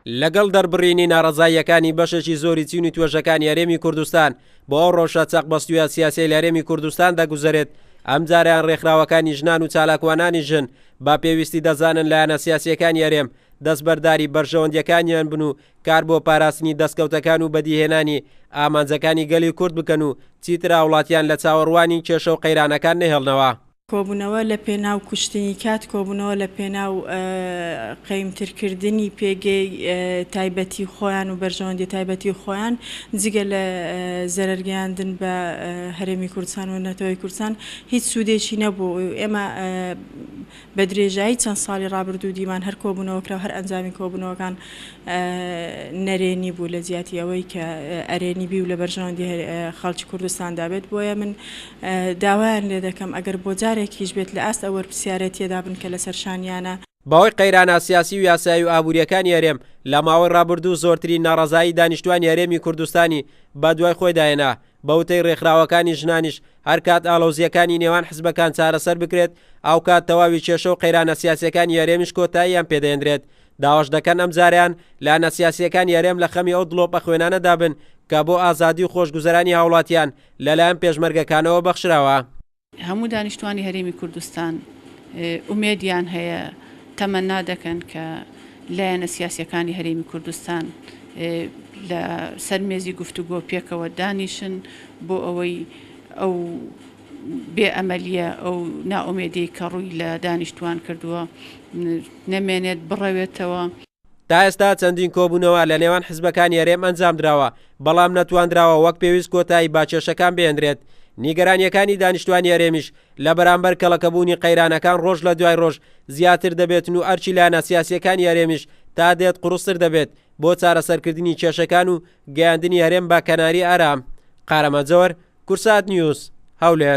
لەگەڵ دەربڕینی ناڕەزاییەکانی بەشێکی زۆری چین و توێژەکانی هەرێمی کوردستان بۆ ئەو ڕۆژە چەقبەستوویە سیاسی لە هەرێمی کوردستان دەگوزارێت، ئەم جاریان ڕێکخراوەکانی ژنان و چالاکوانانی ژن با پێویستی دەزانن لایەنە سیاسیەکانی هەرێم دەستبەرداری بەرژەوەندیەکانیان بن و کار بۆ پاراستنی دەستکەوتەکان و بەدیهێنانی ئامانجەکانی گەلی کورد بکەن و چیترا وڵاتیان لە چاوەڕوانی کێشە و قەیرانەکان نەهێڵنەوە. کۆبوونەوە لە پێناو کوشتنی کات، کۆبوونەوە لە پێناو قەیمترکردنی پێگەی تایبەتی خۆیان و بەرژەوەندی تایبەتی خۆیان جگە لە زەرەرگەیاندن بە هەرێمی کوردستان و نەتەوەی کوردستان هیچ سوودێکی نەبوو. ئێمە بە درێژایی چەند ساڵی ڕابردوو دیمان هەر کۆبوونەوەکرا هەر ئەنجامی کۆبوونەوەکان نەرێنی بوو لە زیاتی ئەوەی کە ئەرێنی بی و لە بەرژەوەندی خەڵکی کوردستان دابێت. بۆیە من داوایان لێ دەکەم ئەگەر بۆ جارێکیش بێت لە ئاست ئەوە پرسیارەتیەدا بن کە لەسەر شانیانە باوەی قەیرانە سیاسی و یاسایی و ئابوووریەکانی هەرێم لە ماوەی ڕابردوو زۆرترین ناڕەزایی دانیشتوانی هەرێمی کوردستانی بە دوای خۆی داهێنا. بەوتەی ڕێکخراوەکانی ژنانیش هەر کات ئاڵۆزیەکانی نێوان حزبەکان چارەسەر بکرێت، ئەو کات تەواوی کێشە و قەیرانە سیاسیەکانی هەرێمیش کۆتاییان پێدەهێنرێت. داواش دەکەن ئەم جاریان لایەنە سیاسیەکانی هەرێم لە خەمی ئەو دڵۆپە خوێنانەدا بن کە بۆ ئازادی و خۆشگوزەرانی هاوڵاتیان لەلایەن پێشمەرگەکانەوە بەخشراوە. هەموو دانیشتوانی هەرێمی کوردستان ئومێدیان هەیە، تەمەنا دەکەن کە لایەنە سیاسیەکانی هەرێمی کوردستان لە سەرمێزی گفتوگۆ پێکەوە دانیشن بۆ ئەوەی ئەو بێئەمەلیە ئەو ناومێدی کە ڕووی لە دانیشتوان کردووە نەمێنێت بڕەوێتەوە. تا ئێستا چەندین کۆبوونەوە لە نێوان حزبەکانی هەرێم ئەنجام درراوە، بەڵام نەتواندراوە وەک پێویست کۆتایی باکێشەکان بهێنرێت. نیگەرانیەکانی دانیشتوانی هەرێمیش لە بەرامبەر کەڵەکەبوونی قەیرانەکان ڕۆژ لە دوای ڕۆژ زیاتر دەبێتن و ئەرچی لایەنە سیاسیەکانی هەرێمیش تا دێت قوڕستر دەبێت بۆ چارەسەرکردنی کێشەکان و گەیاندنی هەرێم بە کەناری ئارام. قارەمە جۆر، کورسات نیوز، هەولێر.